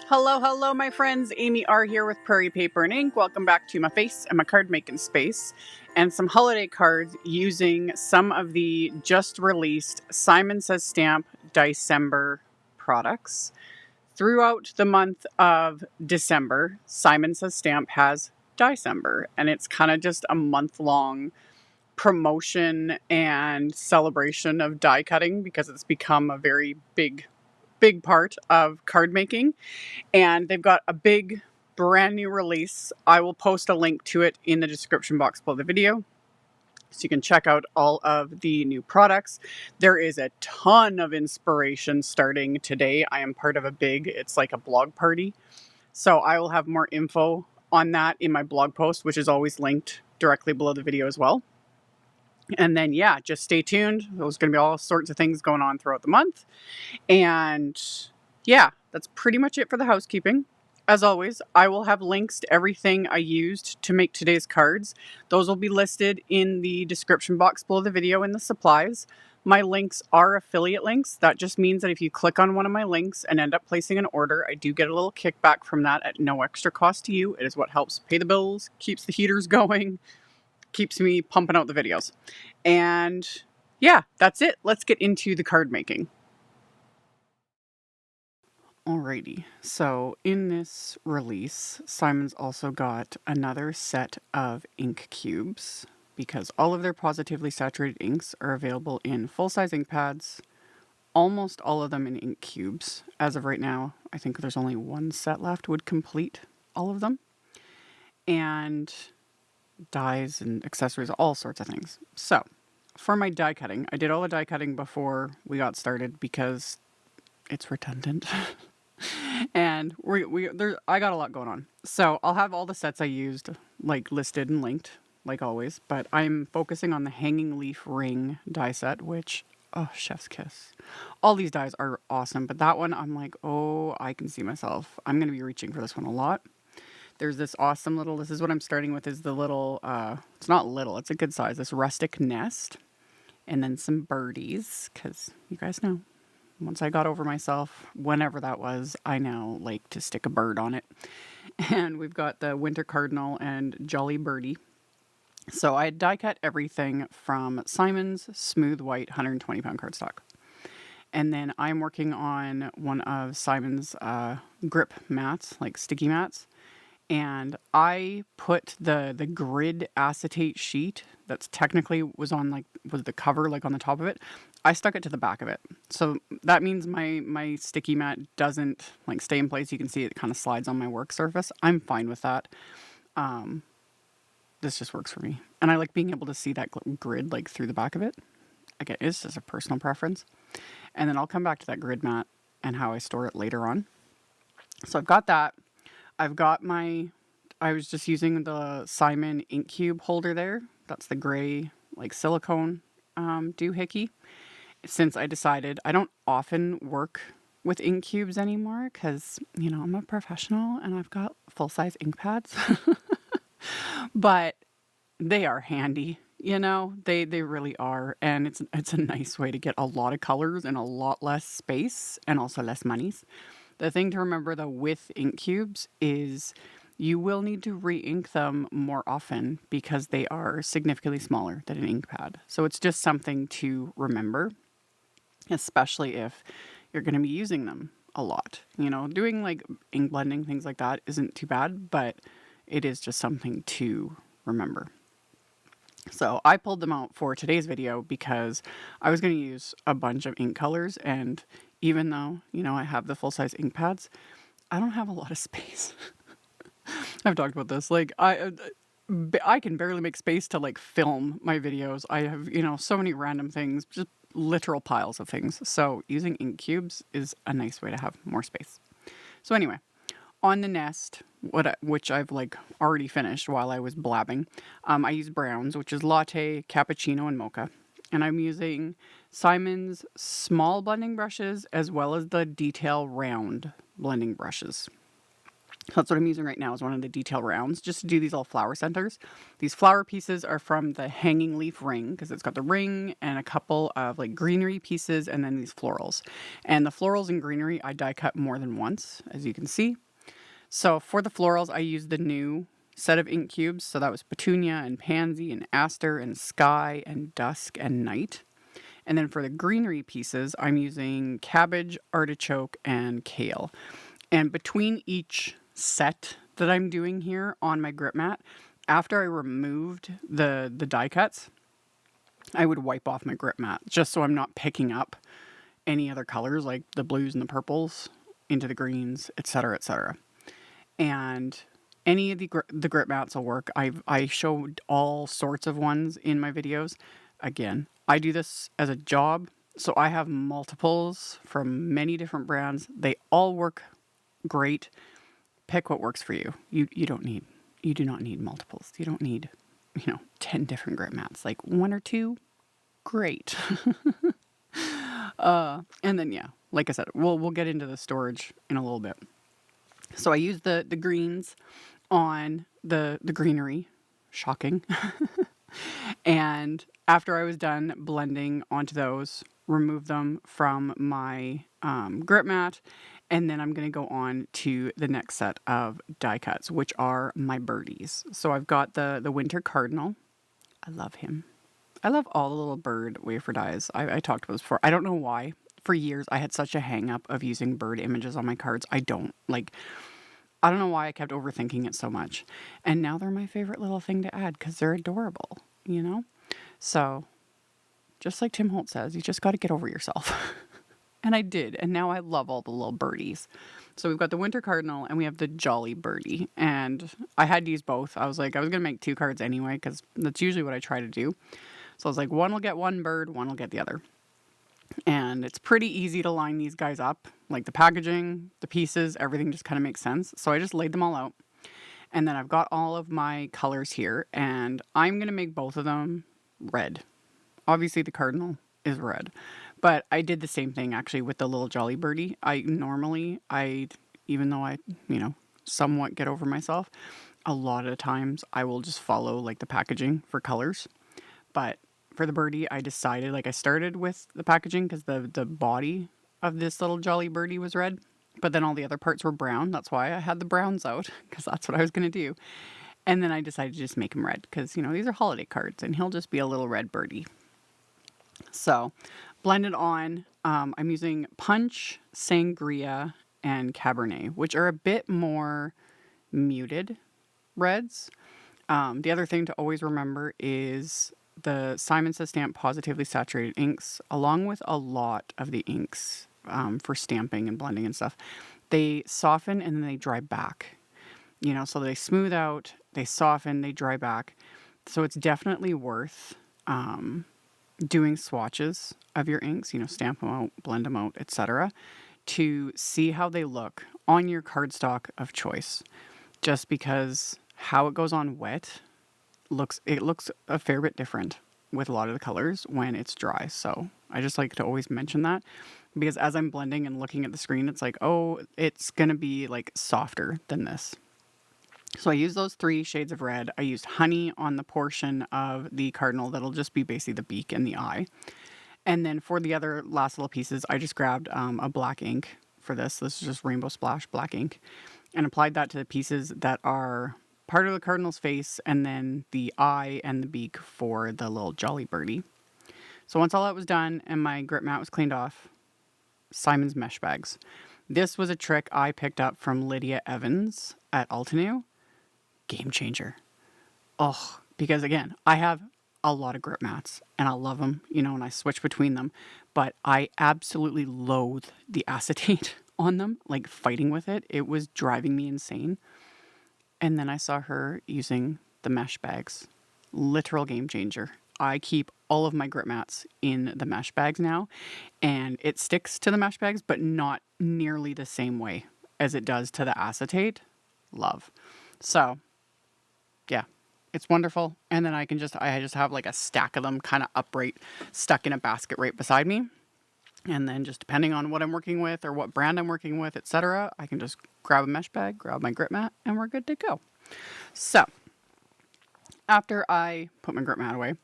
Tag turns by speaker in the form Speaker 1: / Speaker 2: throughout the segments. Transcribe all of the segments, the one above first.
Speaker 1: Hello, hello, my friends. AmyR here with Prairie Paper and Ink. Welcome back to my face and my card making space and some holiday cards using some of the just released Simon Says Stamp DieCember products. Throughout the month of December, Simon Says Stamp has DieCember, and it's kind of just a month-long promotion and celebration of die cutting because it's become a very big part of card making. And they've got a big brand new release. I will post a link to it in the description box below the video so you can check out all of the new products. There is a ton of inspiration starting today. I am part of it's like a blog party. So I will have more info on that in my blog post, which is always linked directly below the video as well. And then, yeah, just stay tuned. There's going to be all sorts of things going on throughout the month. And yeah, that's pretty much it for the housekeeping. As always, I will have links to everything I used to make today's cards. Those will be listed in the description box below the video in the supplies. My links are affiliate links. That just means that if you click on one of my links and end up placing an order, I do get a little kickback from that at no extra cost to you. It is what helps pay the bills, keeps the heaters going, keeps me pumping out the videos. And yeah, that's it. Let's get into the card making. Alrighty, so in this release, Simon's also got another set of ink cubes because all of their positively saturated inks are available in full-size ink pads, almost all of them in ink cubes. As of right now, I think there's only one set left would complete all of them. And dyes and accessories, all sorts of things. So, for my die cutting, I did all the die cutting before we got started because it's redundant. And I got a lot going on. So, I'll have all the sets I used like listed and linked, like always, but I'm focusing on the hanging leaf ring die set, which, oh, chef's kiss. All these dies are awesome, but that one I'm like, oh, I can see myself. I'm going to be reaching for this one a lot. There's this awesome little, this is what I'm starting with, is the little, it's not little, it's a good size, this rustic nest. And then some birdies, because you guys know, once I got over myself, whenever that was, I now like to stick a bird on it. And we've got the winter cardinal and jolly birdie. So I die cut everything from Simon's smooth white 120 pound cardstock. And then I'm working on one of Simon's grip mats, like sticky mats. And I put the grid acetate sheet that's technically was the cover like on the top of it. I stuck it to the back of it. So that means my sticky mat doesn't like stay in place. You can see it kind of slides on my work surface. I'm fine with that. This just works for me. And I like being able to see that grid like through the back of it. Again, it's just a personal preference. And then I'll come back to that grid mat and how I store it later on. So I've got that. I've got I was just using the Simon ink cube holder there. That's the gray, like silicone doohickey. Since I decided I don't often work with ink cubes anymore because, you know, I'm a professional and I've got full-size ink pads. But they are handy, you know, they really are. And it's a nice way to get a lot of colors in a lot less space and also less monies. The thing to remember, though, with ink cubes is you will need to re-ink them more often because they are significantly smaller than an ink pad. So it's just something to remember, especially if you're going to be using them a lot. You know, doing like ink blending, things like that isn't too bad, but it is just something to remember. So I pulled them out for today's video because I was going to use a bunch of ink colors, and even though, you know, I have the full-size ink pads, I don't have a lot of space. I've talked about this. Like, I can barely make space to, like, film my videos. I have, you know, so many random things, just literal piles of things. So using ink cubes is a nice way to have more space. So anyway, on the nest, which I've, like, already finished while I was blabbing, I use browns, which is latte, cappuccino, and mocha. And I'm using Simon's small blending brushes as well as the detail round blending brushes. So that's what I'm using right now, is one of the detail rounds, just to do these little flower centers. These flower pieces are from the hanging leaf ring, because it's got the ring and a couple of like greenery pieces and then these florals. And the florals and greenery I die cut more than once, as you can see. So for the florals, I used the new set of ink cubes. So that was petunia and pansy and aster and sky and dusk and night. And then for the greenery pieces, I'm using cabbage, artichoke, and kale. And between each set that I'm doing here on my grip mat, after I removed the die cuts, I would wipe off my grip mat just so I'm not picking up any other colors like the blues and the purples into the greens, etc., etc. And any of the grip mats will work. I showed all sorts of ones in my videos. Again, I do this as a job, so I have multiples from many different brands. They all work great. Pick what works for you. You do not need multiples. You don't need, 10 different grip mats. Like one or two, great. And then yeah, like I said, we'll get into the storage in a little bit. So I used the greens on the greenery. Shocking. And after I was done blending onto those, remove them from my grip mat, and then I'm going to go on to the next set of die cuts, which are my birdies. So I've got the winter Cardinal. I love him. I love all the little bird wafer dies. I talked about this before. I don't know why. For years, I had such a hang up of using bird images on my cards. I don't know why I kept overthinking it so much. And now they're my favorite little thing to add because they're adorable, So, just like Tim Holt says, you just got to get over yourself. And I did. And now I love all the little birdies. So we've got the winter Cardinal and we have the Jolly Birdie. And I had to use both. I was going to make 2 cards anyway because that's usually what I try to do. So I was like, one will get one bird, one will get the other. And it's pretty easy to line these guys up. Like the packaging, the pieces, everything just kind of makes sense. So I just laid them all out. And then I've got all of my colors here. And I'm going to make both of them red. Obviously the Cardinal is red. But I did the same thing actually with the little Jolly Birdie. Even though I, somewhat get over myself, a lot of times I will just follow like the packaging for colors. But for the birdie, I decided, I started with the packaging because the body of this little Jolly Birdie was red, but then all the other parts were brown. That's why I had the browns out, because that's what I was going to do. And then I decided to just make him red because, these are holiday cards and he'll just be a little red birdie. So blended on, I'm using Punch, Sangria, and Cabernet, which are a bit more muted reds. The other thing to always remember is the Simon Says Stamp Positively Saturated inks, along with a lot of the inks for stamping and blending and stuff, they soften and then they dry back. So they smooth out, they soften, they dry back. So it's definitely worth doing swatches of your inks, stamp them out, blend them out, etc., to see how they look on your cardstock of choice. Just because how it goes on wet looks a fair bit different with a lot of the colors when it's dry. So I just like to always mention that because as I'm blending and looking at the screen, it's like, oh, it's going to be like softer than this. So I used those 3 shades of red. I used honey on the portion of the Cardinal that'll just be basically the beak and the eye. And then for the other last little pieces, I just grabbed a black ink for this. This is just Rainbow Splash black ink, and applied that to the pieces that are part of the Cardinal's face, and then the eye and the beak for the little Jolly Birdie. So once all that was done and my grip mat was cleaned off, Simon's mesh bags. This was a trick I picked up from Lydia Evans at Altenew. Game changer. Oh, because again, I have a lot of grip mats and I love them, and I switch between them, but I absolutely loathe the acetate on them, like fighting with it. It was driving me insane. And then I saw her using the mesh bags. Literal game changer. I keep all of my grip mats in the mesh bags now, and it sticks to the mesh bags, but not nearly the same way as it does to the acetate. Love. So, yeah, it's wonderful. And then I just have like a stack of them kind of upright, stuck in a basket right beside me. And then just depending on what I'm working with or what brand I'm working with, etc., I can just grab a mesh bag, grab my grip mat, and we're good to go. So after I put my grip mat away,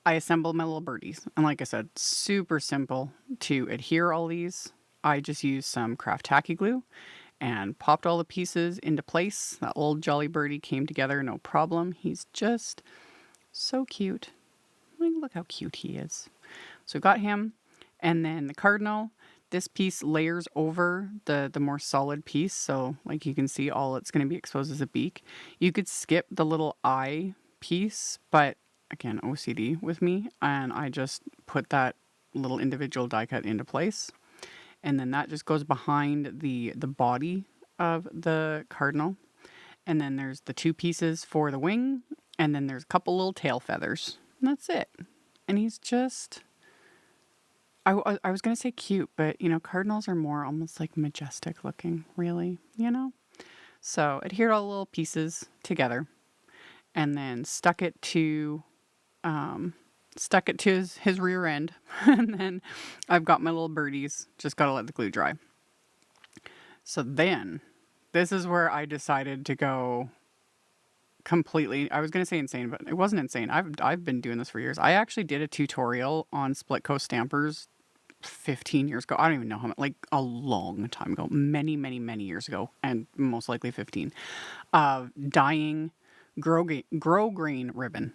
Speaker 1: I assembled my little birdies. And like I said, super simple to adhere all these. I just used some craft tacky glue and popped all the pieces into place. That old jolly birdie came together, no problem. He's just so cute. Like, look how cute he is. So got him. And then the Cardinal, this piece layers over the more solid piece. So like you can see, all it's going to be exposed is a beak. You could skip the little eye piece, but again, OCD with me. And I just put that little individual die cut into place. And then that just goes behind the body of the Cardinal. And then there's the two pieces for the wing. And then there's a couple little tail feathers. And that's it. And he's just... I was going to say cute, but, you know, cardinals are more almost like majestic looking, really, you know? So adhered all the little pieces together and then stuck it to his rear end. And then I've got my little birdies, just got to let the glue dry. So then this is where I decided to go completely, I was going to say insane, but it wasn't insane. I've been doing this for years. I actually did a tutorial on split coat stampers 15 years ago. I don't even know how much, like a long time ago, many years ago, and most likely 15, dyeing grow grain ribbon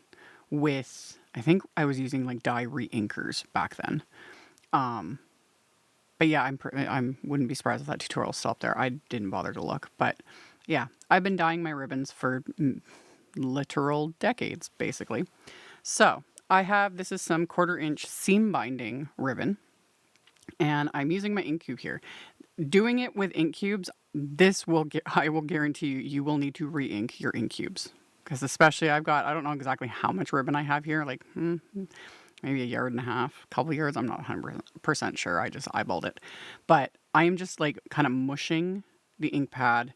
Speaker 1: with, I think I was using like dye re-inkers back then. But yeah, I wouldn't be surprised if that tutorial still up there. I didn't bother to look, but yeah, I've been dyeing my ribbons for literal decades, basically. So I have, this is some 1/4 inch seam binding ribbon. And I'm using my ink cube here. Doing it with ink cubes, I will guarantee you will need to re-ink your ink cubes. Because especially I don't know exactly how much ribbon I have here, like maybe 1.5 yards, a couple yards, I'm not 100% sure, I just eyeballed it. But I am just like kind of mushing the ink pad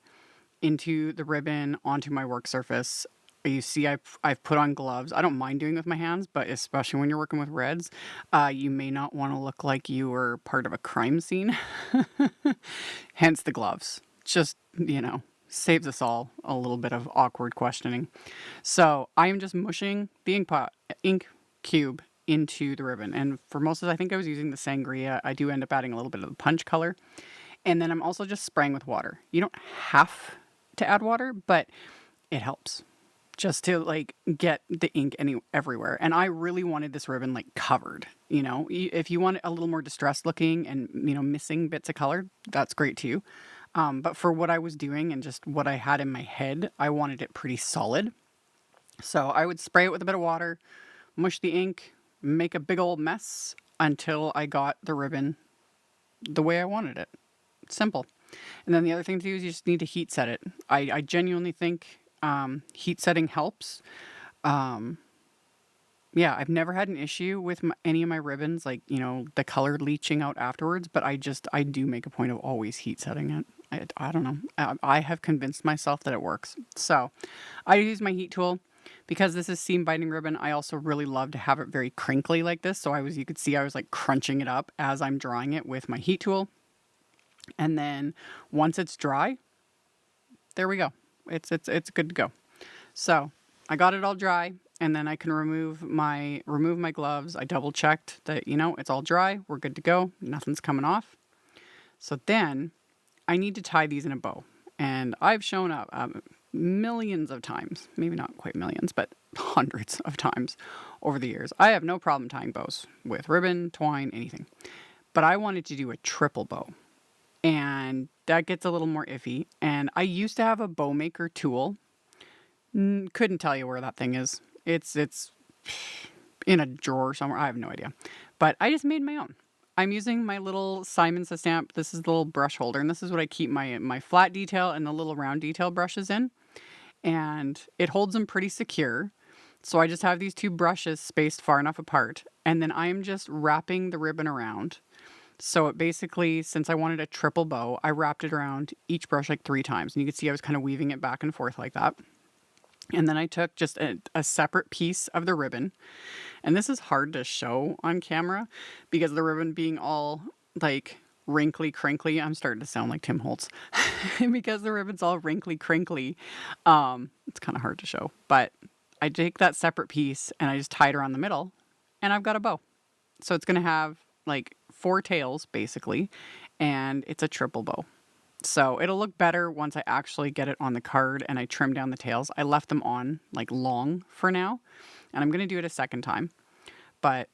Speaker 1: into the ribbon onto my work surface. You see, I've put on gloves. I don't mind doing it with my hands, but especially when you're working with reds, you may not want to look like you were part of a crime scene. Hence the gloves. Just, you know, saves us all a little bit of awkward questioning. So I am just mushing the ink cube into the ribbon. And for most of it, I think I was using the sangria. I do end up adding a little bit of the punch color. And then I'm also just spraying with water. You don't have to add water, but it helps. Just to like get the ink everywhere. And I really wanted this ribbon like covered, you know. If you want it a little more distressed looking and, you know, missing bits of color, that's great too. But for what I was doing and just what I had in my head, I wanted it pretty solid. So I would spray it with a bit of water, mush the ink, make a big old mess until I got the ribbon the way I wanted it. Simple. And then the other thing to do is you just need to heat set it. I genuinely think heat setting helps. Yeah, I've never had an issue with any of my ribbons, like, you know, the color leaching out afterwards, but I do make a point of always heat setting it. I don't know. I have convinced myself that it works. So I use my heat tool. Because this is seam binding ribbon, I also really love to have it very crinkly like this. So you could see I was like crunching it up as I'm drawing it with my heat tool. And then once it's dry, there we go. It's good to go. So I got it all dry, and then I can remove my gloves. I double checked that, you know, it's all dry. We're good to go. Nothing's coming off. So then I need to tie these in a bow. And I've shown up millions of times, maybe not quite millions, but hundreds of times over the years. I have no problem tying bows with ribbon, twine, anything. But I wanted to do a triple bow. And that gets a little more iffy. And I used to have a bow maker tool. Couldn't tell you where that thing is. It's in a drawer somewhere. I have no idea. But I just made my own. I'm using my little Simon Says stamp. This is the little brush holder. And this is what I keep my flat detail and the little round detail brushes in. And it holds them pretty secure. So I just have these two brushes spaced far enough apart. And then I'm just wrapping the ribbon around. So it basically, since I wanted a triple bow, I wrapped it around each brush like 3 times. And you can see I was kind of weaving it back and forth like that. And then I took just a separate piece of the ribbon. And this is hard to show on camera because the ribbon being all like wrinkly crinkly. I'm starting to sound like Tim Holtz because the ribbon's all wrinkly crinkly. It's kind of hard to show, but I take that separate piece and I just tie it around the middle and I've got a bow. So it's going to have like 4 tails basically, and it's a triple bow. So it'll look better once I actually get it on the card and I trim down the tails. I left them on like long for now, and I'm going to do it a second time. But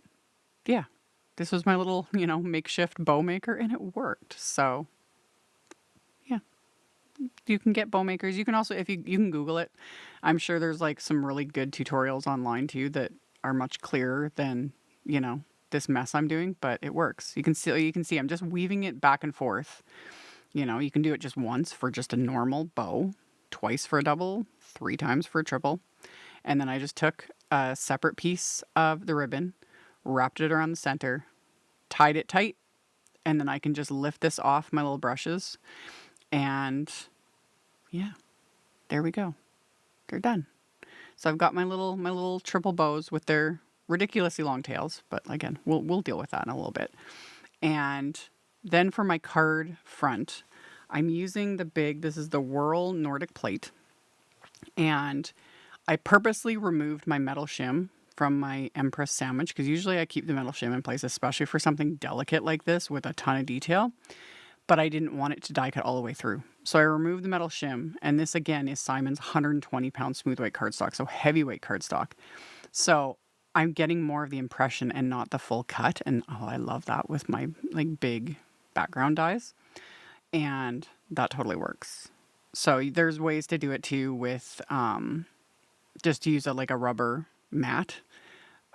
Speaker 1: yeah, this was my little, makeshift bow maker and it worked. So yeah, you can get bow makers. You can also, if you can Google it. I'm sure there's like some really good tutorials online too that are much clearer than, this mess I'm doing, but it works. You can see I'm just weaving it back and forth. You can do it just once for just a normal bow, twice for a double, 3 times for a triple. And then I just took a separate piece of the ribbon, wrapped it around the center, tied it tight, and then I can just lift this off my little brushes. And yeah, there we go. They're done. So I've got my little triple bows with their ridiculously long tails, but again, we'll deal with that in a little bit. And then for my card front, I'm using this is the Whirl Nordic plate. And I purposely removed my metal shim from my Empress sandwich because usually I keep the metal shim in place, especially for something delicate like this with a ton of detail. But I didn't want it to die cut all the way through. So I removed the metal shim, and this again is Simon's 120-pound smooth weight cardstock, so heavyweight cardstock. So I'm getting more of the impression and not the full cut, and I love that with my like big background dies, and that totally works. So there's ways to do it too with just use a rubber mat,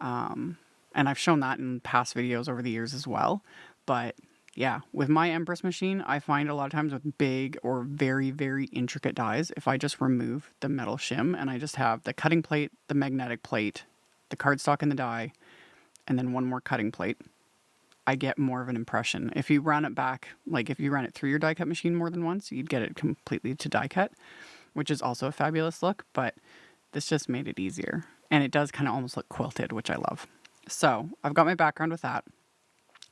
Speaker 1: and I've shown that in past videos over the years as well, but yeah, with my Empress machine, I find a lot of times with big or very, very intricate dies, if I just remove the metal shim and I just have the cutting plate, the magnetic plate, the cardstock and the die, and then one more cutting plate, I get more of an impression. If you run it back, like if you run it through your die cut machine more than once, you'd get it completely to die cut, which is also a fabulous look, but this just made it easier. And it does kind of almost look quilted, which I love. So I've got my background with that.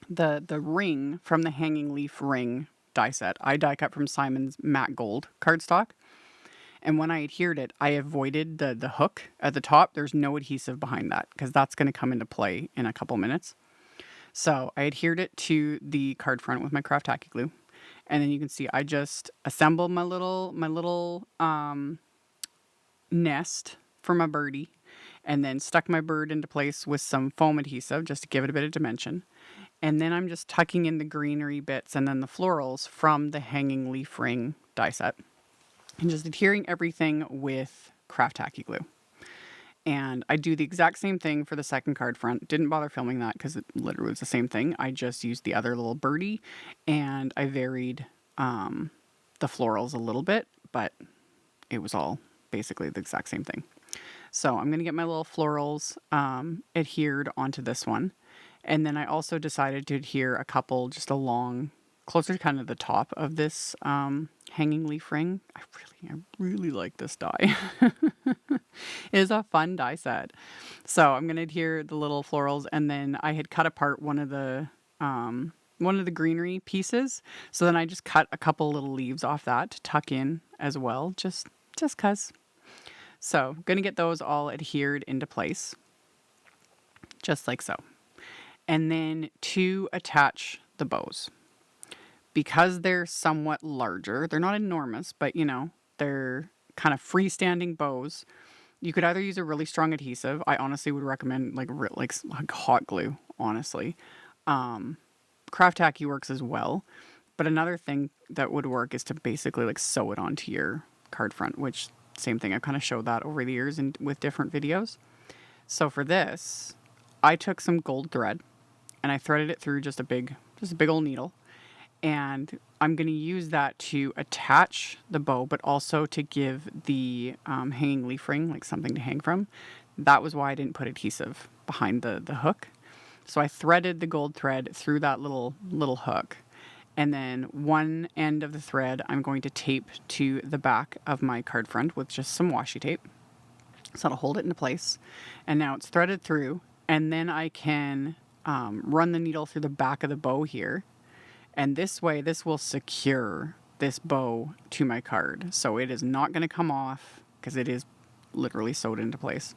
Speaker 1: The ring from the hanging leaf ring die set, I die cut from Simon's matte gold cardstock. And when I adhered it, I avoided the hook at the top. There's no adhesive behind that because that's going to come into play in a couple minutes. So I adhered it to the card front with my craft tacky glue. And then you can see I just assembled my little nest for my birdie, and then stuck my bird into place with some foam adhesive just to give it a bit of dimension. And then I'm just tucking in the greenery bits and then the florals from the hanging leaf ring die set. And just adhering everything with craft tacky glue. And I do the exact same thing for the second card front. Didn't bother filming that because it literally was the same thing. I just used the other little birdie and I varied the florals a little bit, but it was all basically the exact same thing. So I'm going to get my little florals adhered onto this one. And then I also decided to adhere a couple just along, closer to kind of the top of this hanging leaf ring. I really like this die. It is a fun die set. So I'm going to adhere the little florals, and then I had cut apart one of the greenery pieces. So then I just cut a couple little leaves off that to tuck in as well, just cause. So I'm going to get those all adhered into place, just like so. And then to attach the bows, because they're somewhat larger, they're not enormous, but they're kind of freestanding bows. You could either use a really strong adhesive. I honestly would recommend like hot glue, honestly. Craft tacky works as well. But another thing that would work is to basically like sew it onto your card front, which same thing. I've kind of showed that over the years and with different videos. So for this, I took some gold thread and I threaded it through just a big old needle. And I'm going to use that to attach the bow, but also to give the hanging leaf ring like something to hang from. That was why I didn't put adhesive behind the hook. So I threaded the gold thread through that little hook. And then one end of the thread I'm going to tape to the back of my card front with just some washi tape. So that'll hold it into place. And now it's threaded through. And then I can run the needle through the back of the bow here And this way, this will secure this bow to my card. So it is not going to come off because it is literally sewed into place.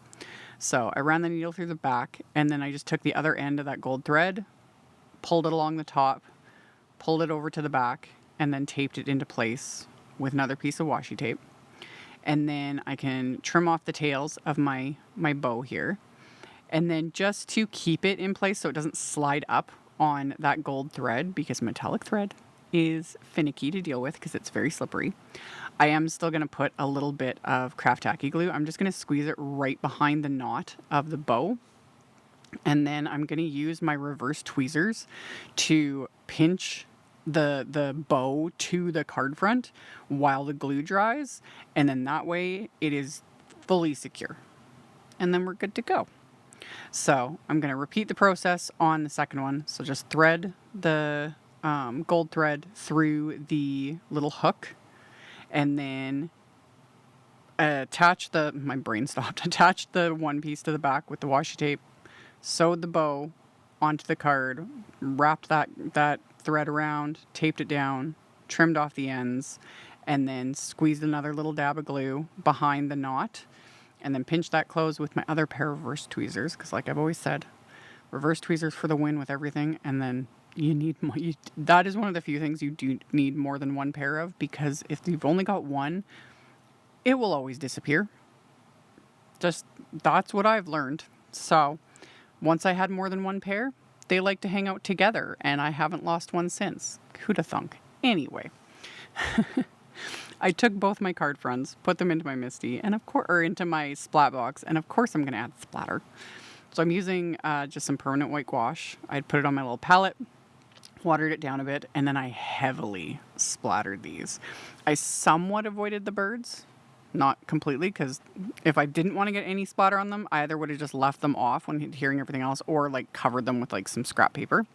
Speaker 1: So I ran the needle through the back, and then I just took the other end of that gold thread, pulled it along the top, pulled it over to the back, and then taped it into place with another piece of washi tape. And then I can trim off the tails of my bow here. And then just to keep it in place so it doesn't slide up on that gold thread, because metallic thread is finicky to deal with because it's very slippery, I am still going to put a little bit of craft tacky glue. I'm just going to squeeze it right behind the knot of the bow. And then I'm going to use my reverse tweezers to pinch the bow to the card front while the glue dries. And then that way it is fully secure. And then we're good to go. So I'm going to repeat the process on the second one. So just thread the gold thread through the little hook, and then attach attach the one piece to the back with the washi tape, sewed the bow onto the card, wrapped that thread around, taped it down, trimmed off the ends, and then squeezed another little dab of glue behind the knot, and then pinched that closed with my other pair of reverse tweezers, because like I've always said, reverse tweezers for the win with everything. And then you need more. That is one of the few things you do need more than one pair of, because if you've only got one, it will always disappear. Just, that's what I've learned. So once I had more than one pair, they like to hang out together, and I haven't lost one since. Who'da thunk? Anyway. I took both my card fronts, put them into my Misty, and into my splat box, and of course I'm going to add splatter. So I'm using just some permanent white gouache. I'd put it on my little palette, watered it down a bit, and then I heavily splattered these. I somewhat avoided the birds, not completely, because if I didn't want to get any splatter on them, I either would have just left them off when hearing everything else, or like covered them with like some scrap paper.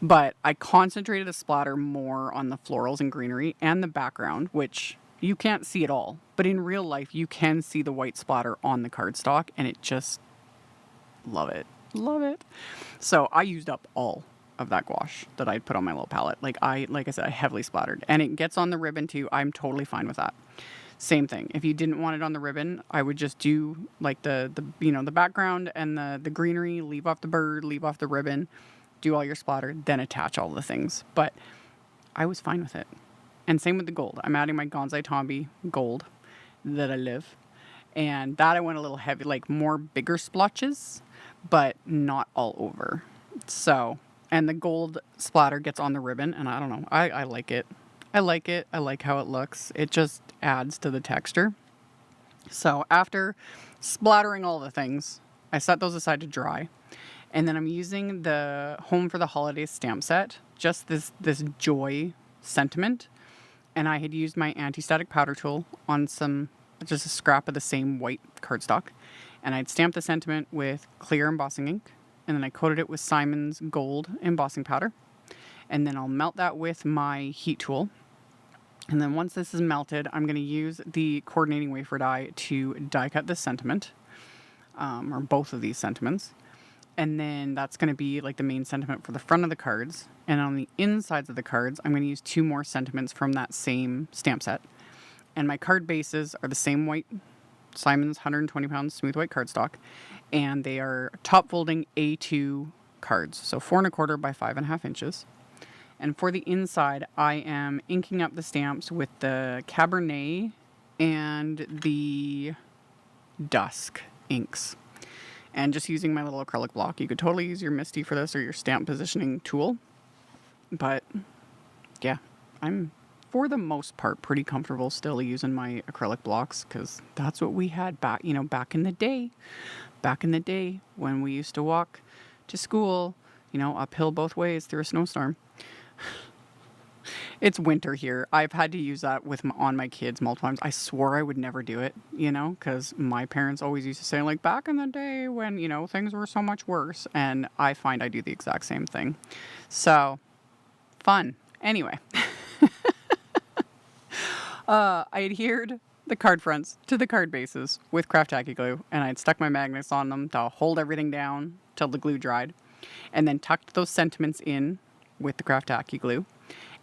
Speaker 1: But I concentrated the splatter more on the florals and greenery and the background, which you can't see at all. But in real life, you can see the white splatter on the cardstock, and it just, love it. Love it. So I used up all of that gouache that I'd put on my little palette. Like I said, I heavily splattered, and it gets on the ribbon too. I'm totally fine with that. Same thing. If you didn't want it on the ribbon, I would just do like the background and the greenery, leave off the bird, leave off the ribbon, do all your splatter, then attach all the things. But I was fine with it. And same with the gold. I'm adding my Gonzai Tombi gold that I live. And that I went a little heavy, like more bigger splotches, but not all over. So, and the gold splatter gets on the ribbon, and I don't know, I like it. I like it. I like how it looks. It just adds to the texture. So after splattering all the things, I set those aside to dry. And then I'm using the Home for the Holidays stamp set, just this joy sentiment. And I had used my anti-static powder tool on just a scrap of the same white cardstock. And I'd stamped the sentiment with clear embossing ink. And then I coated it with Simon's gold embossing powder. And then I'll melt that with my heat tool. And then once this is melted, I'm going to use the coordinating wafer die to die cut this sentiment, or both of these sentiments. And then that's going to be like the main sentiment for the front of the cards. And on the insides of the cards, I'm going to use 2 more sentiments from that same stamp set. And my card bases are the same white Simon's 120 pound smooth white cardstock. And they are top folding A2 cards. So 4 1/4 by 5.5 inches. And for the inside, I am inking up the stamps with the Cabernet and the Dusk inks. And just using my little acrylic block. You could totally use your Misty for this, or your stamp positioning tool. But yeah, I'm for the most part pretty comfortable still using my acrylic blocks, because that's what we had back in the day. Back in the day when we used to walk to school, uphill both ways through a snowstorm. It's winter here. I've had to use that on my kids multiple times. I swore I would never do it, because my parents always used to say, like, back in the day when, things were so much worse. And I find I do the exact same thing. So, fun. Anyway. I adhered the card fronts to the card bases with craft tacky glue, and I'd stuck my magnets on them to hold everything down till the glue dried, and then tucked those sentiments in with the Craft Tacky glue.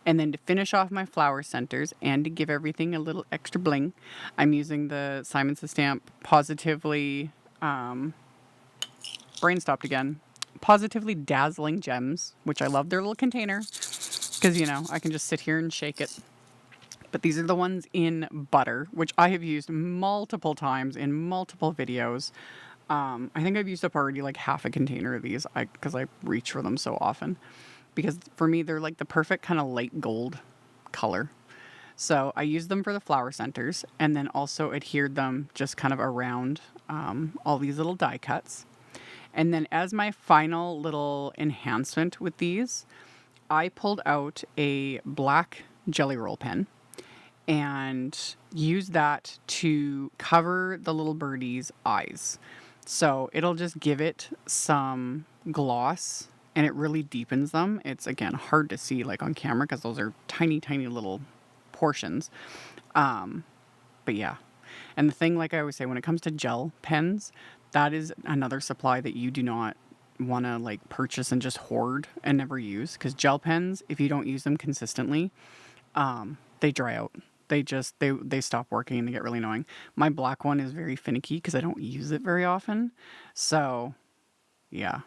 Speaker 1: And then to finish off my flower centers and to give everything a little extra bling, I'm using the Simon Says Stamp Pawsitively, brain stopped again, Pawsitively Dazzling Gems, which I love their little container because, you know, I can just sit here and shake it. But these are the ones in butter, which I have used multiple times in multiple videos. I think I've used up already like half a container of these because I reach for them so often. Because for me, they're like the perfect kind of light gold color. So I used them for the flower centers and then also adhered them just kind of around all these little die cuts. And then as my final little enhancement with these, I pulled out a black jelly roll pen and used that to cover the little birdie's eyes. So it'll just give it some gloss and it really deepens them. It's, again, hard to see like on camera because those are tiny, tiny little portions. But yeah. And the thing, like I always say, when it comes to gel pens, that is another supply that you do not want to like purchase and just hoard and never use. Because gel pens, if you don't use them consistently, they dry out. They stop working and they get really annoying. My black one is very finicky because I don't use it very often. So, yeah.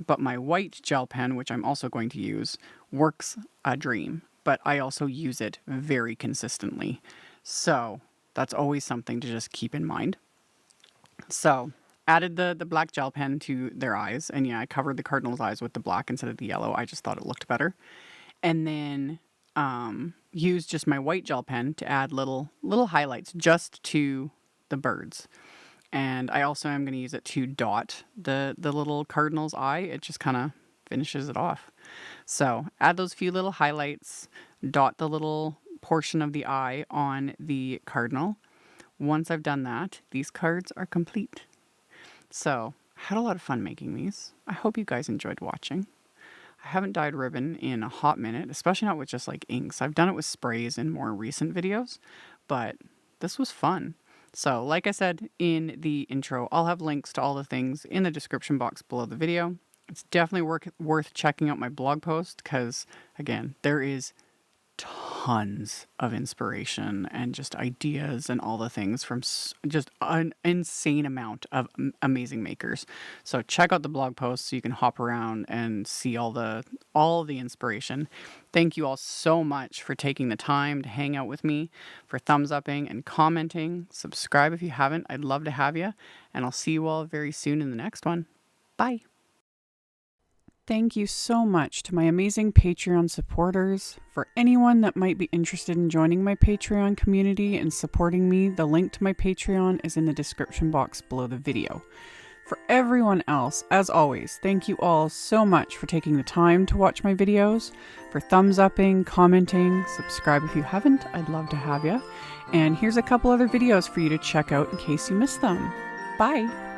Speaker 1: But my white gel pen, which I'm also going to use, works a dream. But I also use it very consistently. So that's always something to just keep in mind. So added the black gel pen to their eyes. And yeah, I covered the Cardinal's eyes with the black instead of the yellow. I just thought it looked better. And then used just my white gel pen to add little highlights just to the birds. And I also am going to use it to dot the little Cardinal's eye. It just kind of finishes it off. So add those few little highlights, dot the little portion of the eye on the Cardinal. Once I've done that, these cards are complete. So I had a lot of fun making these. I hope you guys enjoyed watching. I haven't dyed ribbon in a hot minute, especially not with just like inks. I've done it with sprays in more recent videos, but this was fun. So like I said in the intro, I'll have links to all the things in the description box below the video. It's definitely worth checking out my blog post because, again, there is tons of inspiration and just ideas and all the things from just an insane amount of amazing makers. So check out the blog post so you can hop around and see all the inspiration. Thank you all so much for taking the time to hang out with me, for thumbs upping and commenting. Subscribe if you haven't. I'd love to have you, and I'll see you all very soon in the next one. Bye. Thank you so much to my amazing Patreon supporters. For anyone that might be interested in joining my Patreon community and supporting me, the link to my Patreon is in the description box below the video. For everyone else, as always, thank you all so much for taking the time to watch my videos, for thumbs upping, commenting, subscribe if you haven't, I'd love to have you. And here's a couple other videos for you to check out in case you missed them. Bye!